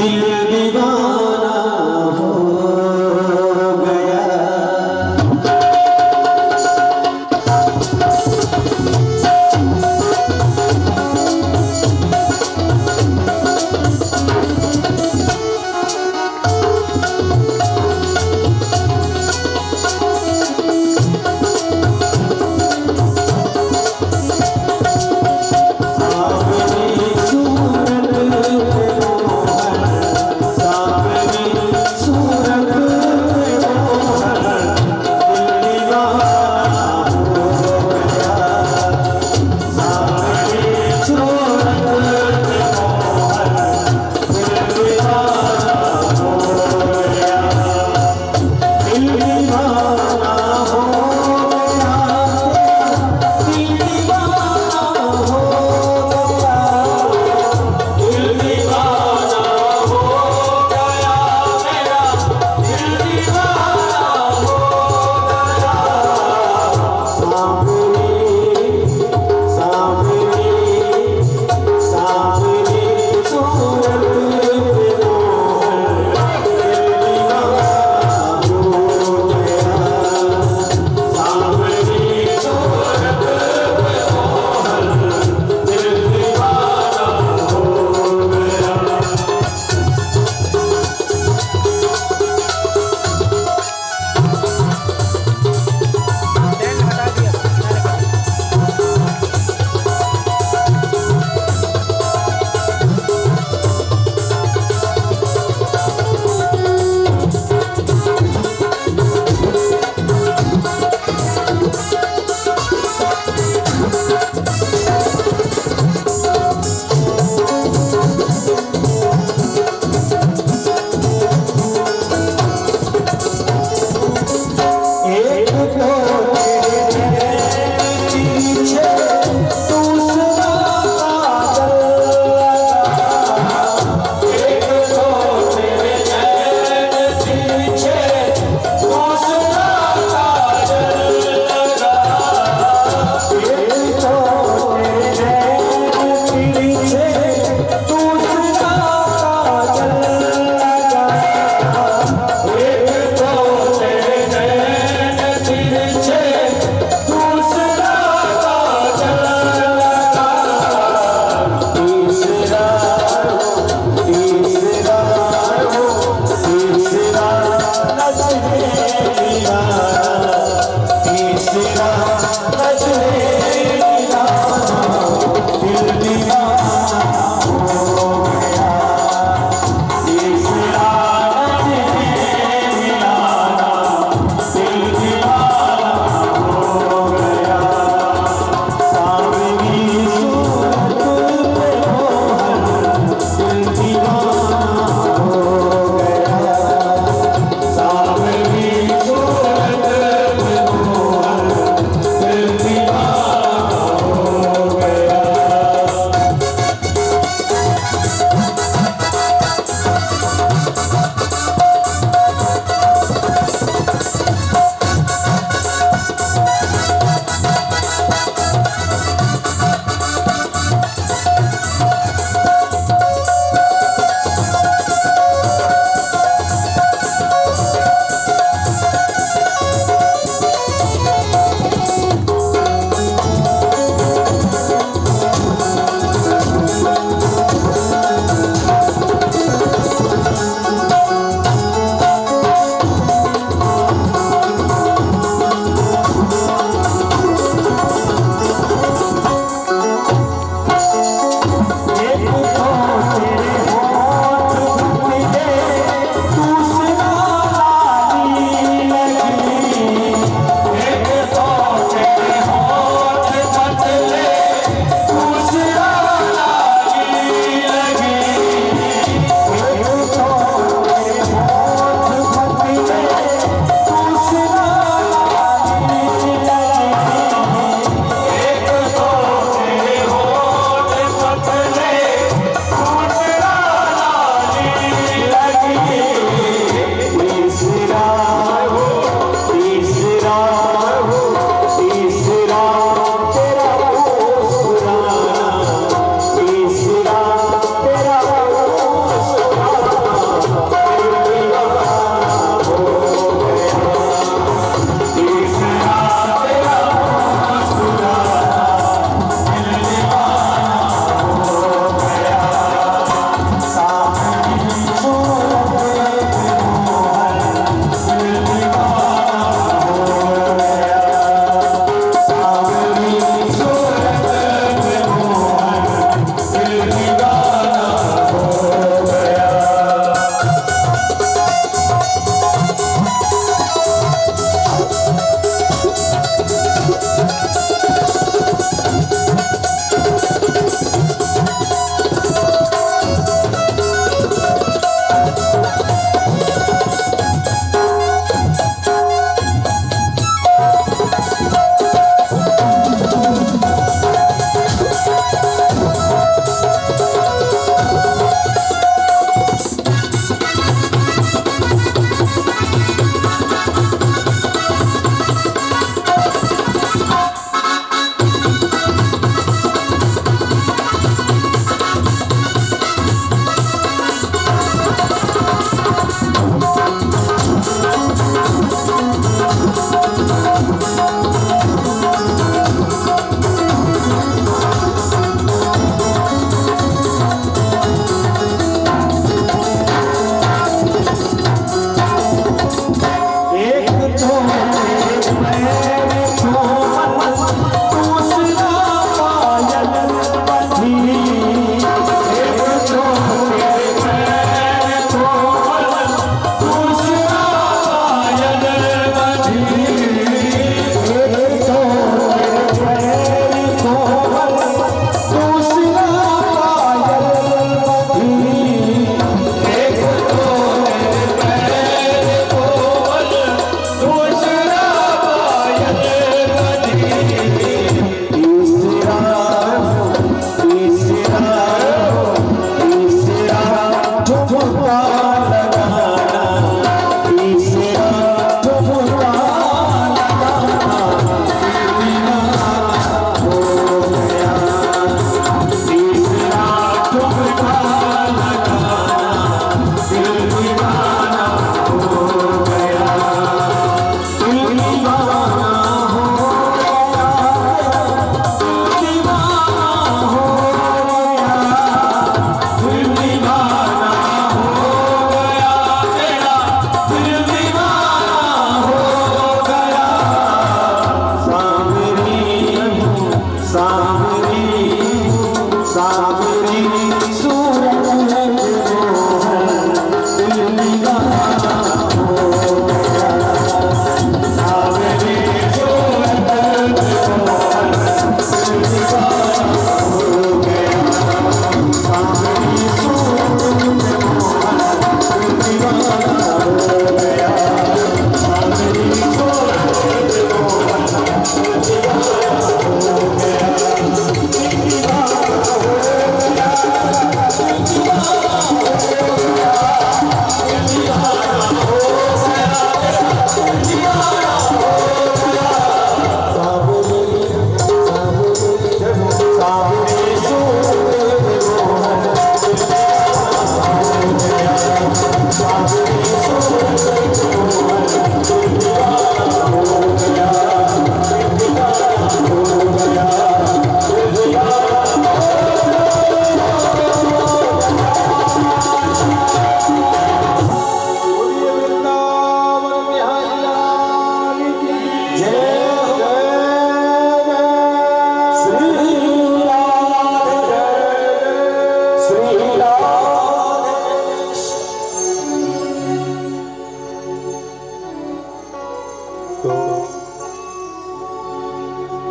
दिल दीवाना हो गया। सावरी सूरत पे मोहन, सावरी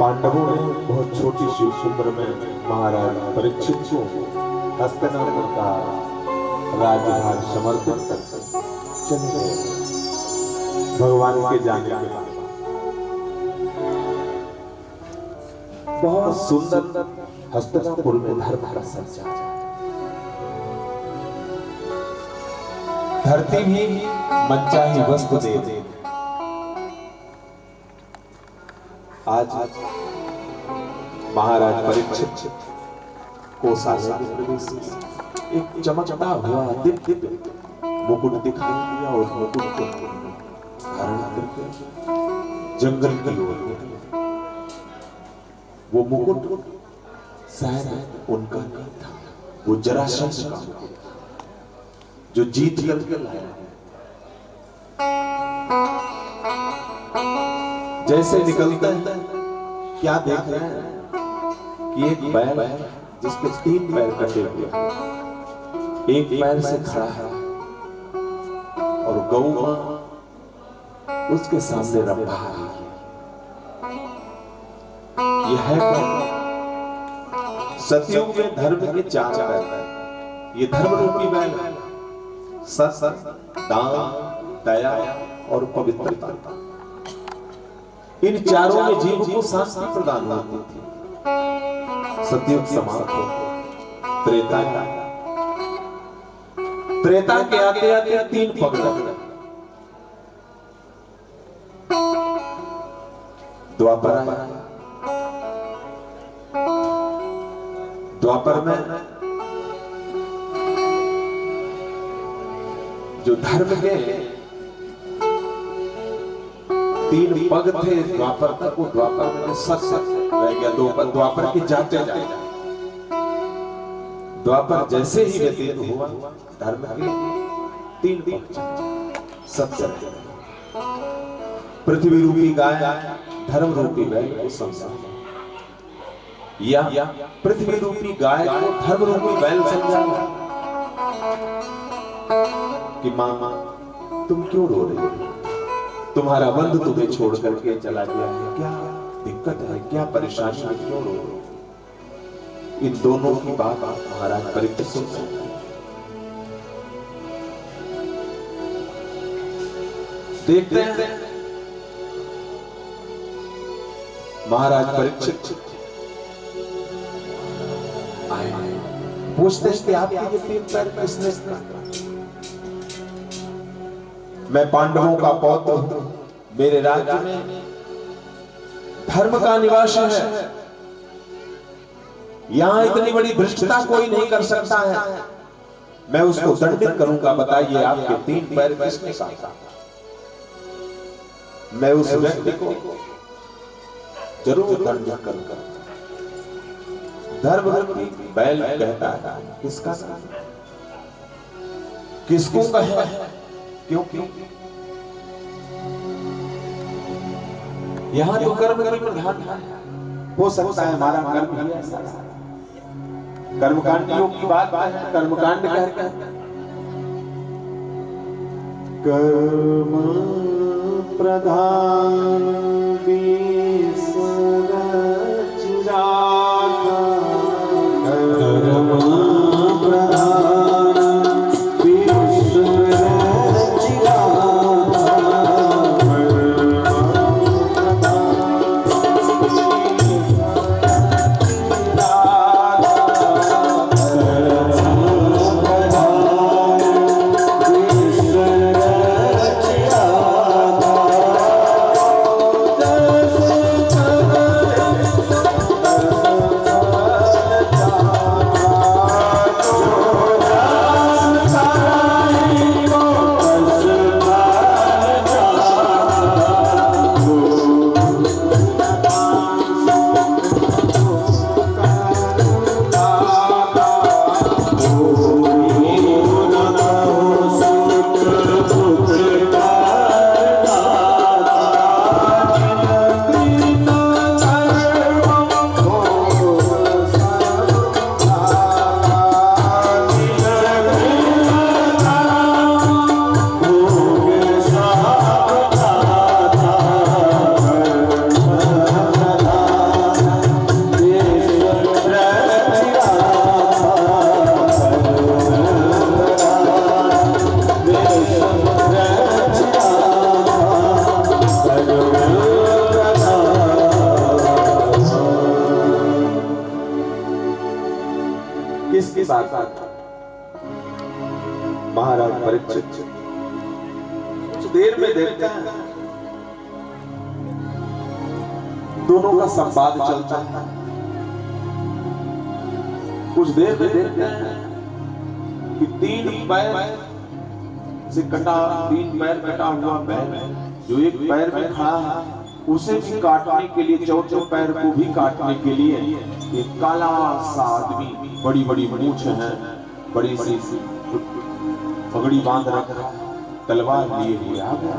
पांडवों ने बहुत छोटी सी उम्र में महाराज परीक्षित को हस्तिनापुर का राज्यभार समर्पित कर चले गए भगवान के जाने के बाद। बहुत सुंदर हस्तिनापुर में धर्म का संचार, धरती भी मनचाही वस्तु दे दे। आज महाराज परीक्षित कौशल्या के प्रवेश में एक चमकता हुआ दिव्य मुकुट दिखाई दिया और मुकुट को धारण करके जंगल की ओर गए। वो मुकुट शायद उनका नहीं था, वो जरासंध का जो जीत करके लाया है। जैसे निकलता है क्या देख रहे हैं कि एक बैल है जिसके 3 पैर कटे हुए हैं, एक पैर से खड़ा है और गौ मां उसके सामने रंभा रही है। यह है सतयुग में धर्म के 4 पैर। ये धर्म रूपी बैल है, सत्य, दान, दया और पवित्रता। इन चारों में जीव को शांति प्रदान होती थी। सतयुग समाप्त हो, त्रेता के आते आते 3 पग लगे। द्वापर आया, द्वापर में जो धर्म के 3 पग थे द्वापर तक, वो द्वापर में सच रह गया। द्वापर की जाते द्वापर जैसे ही व्यतीत हुआ, धर्म के 3 पग सत्य रह गए। पृथ्वी रूपी गाय धर्म रूपी बैल को समझा, या पृथ्वी रूपी गाय को धर्म रूपी बैल समझा कि मामा तुम क्यों रो रहे हो? तुम्हारा बंधु तुम्हें छोड़ करके चला गया है, क्या दिक्कत है, क्या परेशानी है, क्यों रो रहे हो? इन दोनों की बात महाराज परीक्षित सुन देखते हैं। महाराज परीक्षित आए, पूछते हैं कि आपके ये 3 पैर किसने काटा? मैं पांडवों का पौत्र हूं, मेरे राज्य में धर्म का निवास है, यहां इतनी बड़ी भ्रष्टता कोई नहीं कर सकता है, मैं उसको दंडित करूंगा। बताइए आपके 3 पैर किसने काटा? मैं उस व्यक्ति को जरूर दंडित करूंगा। धर्म रूपी बैल कहता है किसका नाम, किसको कहे, क्यों? यहां तो कर्म की प्रधान है, हो सकता है हमारा कर्म ही ऐसा कर्मकांड योग की बात है, कर्मकांड कहकर कर्म प्रधान विसरच राखा, कर्म प्रधान विसरच राखा, किसकी बात? महाराज परीक्षित कुछ देर में देखते हैं दोनों का संवाद चलता है। कुछ देर में देखते हैं कि तीन पैर कटा हुआ बैल जो एक पैर में खड़ा है उसे भी काटने के लिए, चौथे पैर को भी काटने के लिए एक काला सा आदमी, बड़ी बड़ी मूंछ है, बड़ी सी पगड़ी बांध रखा, तलवार लिए हुए आ गया।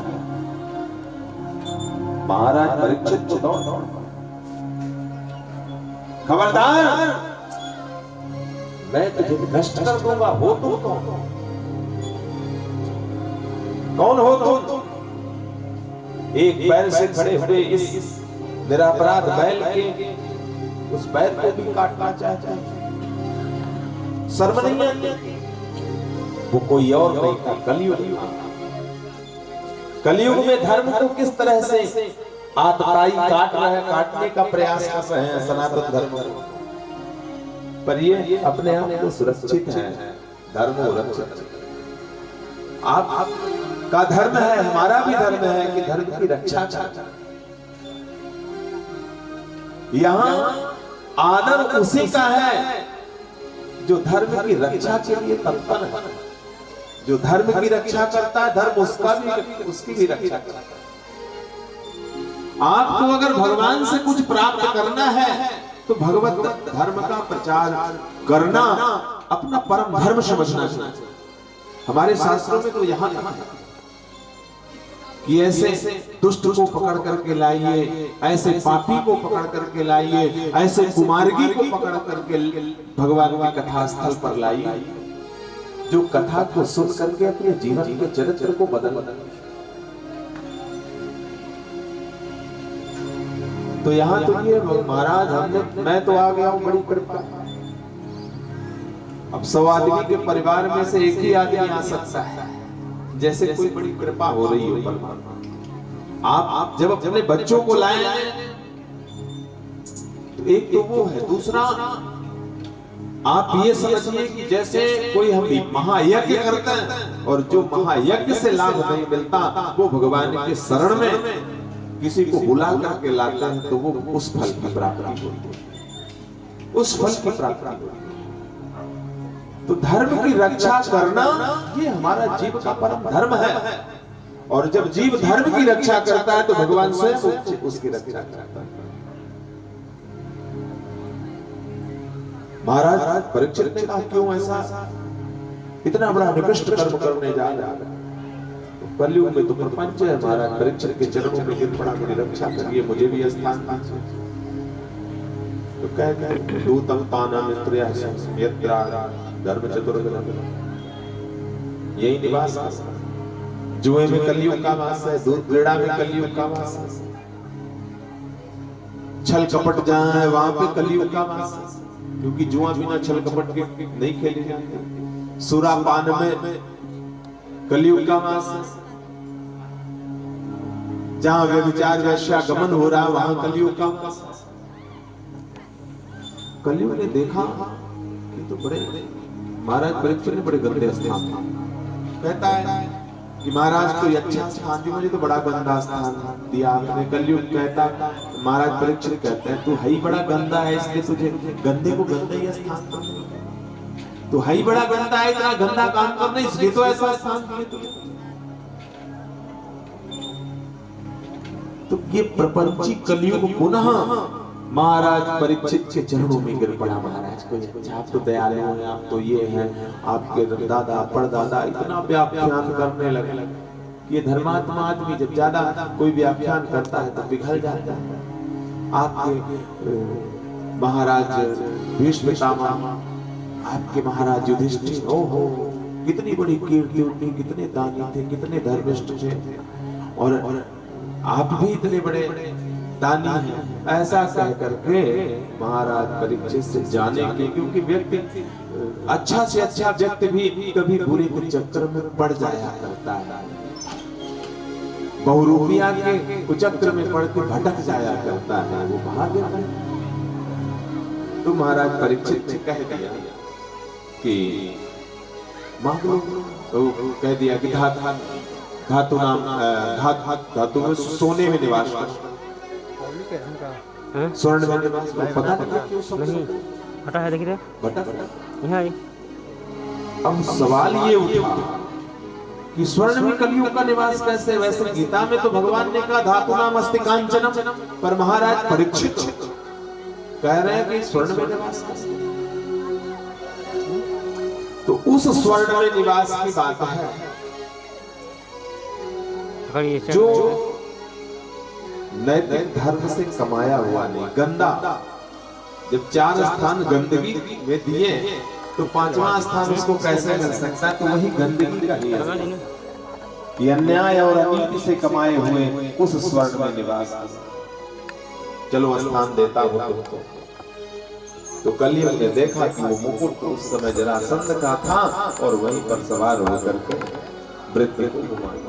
महाराज परीक्षित को दौड़ खबरदार, मैं तुझे नष्ट कर दूंगा। हो तुम कौन हो तुम? एक पैर से खड़े हुए इस निरपराध बैल के उस पैर को भी काटना चाहता है। शर्म नहीं आती? वो कोई और नहीं था, कलयुग में धर्म को किस तरह से आतताई काट रहे हैं, काटने का प्रयास कर रहे हैं सनातन धर्म को। पर ये अपने आप में सुरक्षित है, धर्म सुरक्षित। आप का धर्म है, हमारा भी धर्म है कि धर्म की रक्षा करना। यहाँ आदर उसी का है जो धर्म की रक्षा के लिए तत्पर है। जो धर्म की रक्षा करता है, धर्म उसकी भी रक्षा करता है। आपको अगर भगवान से कुछ प्राप्त करना है तो भगवत धर्म का प्रचार करना अपना परम धर्म समझना चाहिए। हमारे शास्त्रों में तो यहाँ कि ऐसे दुष्ट को पकड़ करके लाइए, ऐसे पापी को पकड़ करके लाइए, ऐसे कुमार्गी को पकड़ करके भगवान की कथा स्थल पर लाइए, जो कथा को सुन करके अपने जीवन के चरित्र को बदल। तो यहाँ तो ये महाराज मैं तो आ गया हूँ, बड़ी कृपा। अब 100 आदमी के परिवार में से एक ही आदमी आ सकता है, जैसे कोई बड़ी कृपा हो रही हो परमात्मा। आप जब अपने बच्चों को लाए तो एक तो वो है, दूसरा आप ये समझिए कि जैसे कोई हम महायज्ञ करते हैं और जो महायज्ञ से लाभ नहीं मिलता वो भगवान के शरण में किसी को बुला करके लाता है तो वो उस फल की प्राप्ति होती है, उस फल की प्राप्ति होती है। तो धर्म की रक्षा करना ये हमारा जीव का परम धर्म है। और जब जीव धर्म की रक्षा करता है तो भगवान स्वयं उसकी रक्षा करता है। महाराज परीक्षित ने कहा क्यों ऐसा इतना बड़ा निकृष्ट कर्म करने जा रहा है? कलयुग में तो प्रपंच है महाराज, परीक्षित के चरणों में गिर पड़ा, मेरी रक्षा करिए, मुझे भी स्थान दीजिए। तो कहते दूतम पानम स्त्रिया यत्रा धर्म चतुर्गुण, यही निवास है। जुए में कलयुग का वास है, दूध क्रीड़ा में कलयुग का वास है, छल कपट जहां है वहां पे कलयुग का वास है, क्योंकि जुआ बिना छल कपट के नहीं खेले जाते। सुरा पान में कलयुग का वास है, जहां व्यभिचार वैश्यागमन हो रहा है वहां कलयुग का वास है। कलयुग ने देखा कि तो बड़े महाराज परीक्षित ने बड़े गंदे स्थान कहता है कि महाराज तो अच्छा स्थान दिया, मुझे तो बड़ा गंदा स्थान दिया आपने। कलयुग कहता, महाराज परीक्षित कहते हैं तू है ही बड़ा गंदा है, इसलिए तुझे गंदे को गंदा ही स्थान दिया। तू है ही बड़ा गंदा है, इतना गंदा काम करना, इसलिए तो ऐसा स्थान दिया तुझे। तो ये प्रपंची कलयुग पुनः महाराज परीक्षित के चरणों में गिर पड़ा। महाराज को अच्छा, आप तो दयालु हैं, आप तो ये हैं, आपके दादा परदादा इतना व्याख्यान करने लगे कि ये धर्मात्मा आदमी जब ज्यादा कोई व्याख्यान करता है तो पिघल जाता है। आपके महाराज भीष्म पितामह, आपके महाराज युधिष्ठिर, ओहो कितनी बड़ी कीर्ति उनकी, कितने दानी थे, कितने धर्मिष्ठ थे, और आप भी इतने बड़े दानी हैं। ऐसा कह करके महाराज परीक्षित से जाने के, क्योंकि व्यक्ति अच्छा से अच्छा व्यक्ति भी कभी बुरे के चक्कर में पड़ जाया करता है, बहुरूपिया के कुचक्र में पड़ के भटक जाया करता है, वो भाग्य है। तो महाराज परीक्षित ने कह दिया कि मांगो, तो कह दिया कि धातु नाम धातु में सोने में निवास करो, स्वर्ण में निवास करो। पता नहीं हटा है, देखिए बटा यहाँ। अब सवाल ये उठा कि स्वर्ण में कलयुग का निवास कैसे? वैसे गीता में तो भगवान ने कहा धातु नाम अस्ति कांचनम, पर महाराज परीक्षित कह रहे हैं कि स्वर्ण में निवास कैसे? तो उस स्वर्ण में निवास की बात है जो नैतिक धर्म से कमाया हुआ नहीं, गंदा। जब 4 स्थान गंदगी में दिए तो 5वां स्थान उसको कैसे मिल सकता है? तो वही गंदगी का ही है कि अन्याय और अनीति से कमाए हुए उस स्वर्ण में निवास। चलो स्थान देता हो तो कलयुग ने देखा कि वो मुकुट उस समय जरासंध का था और वहीं पर सवार होकर के वृत्ति को घुमाया।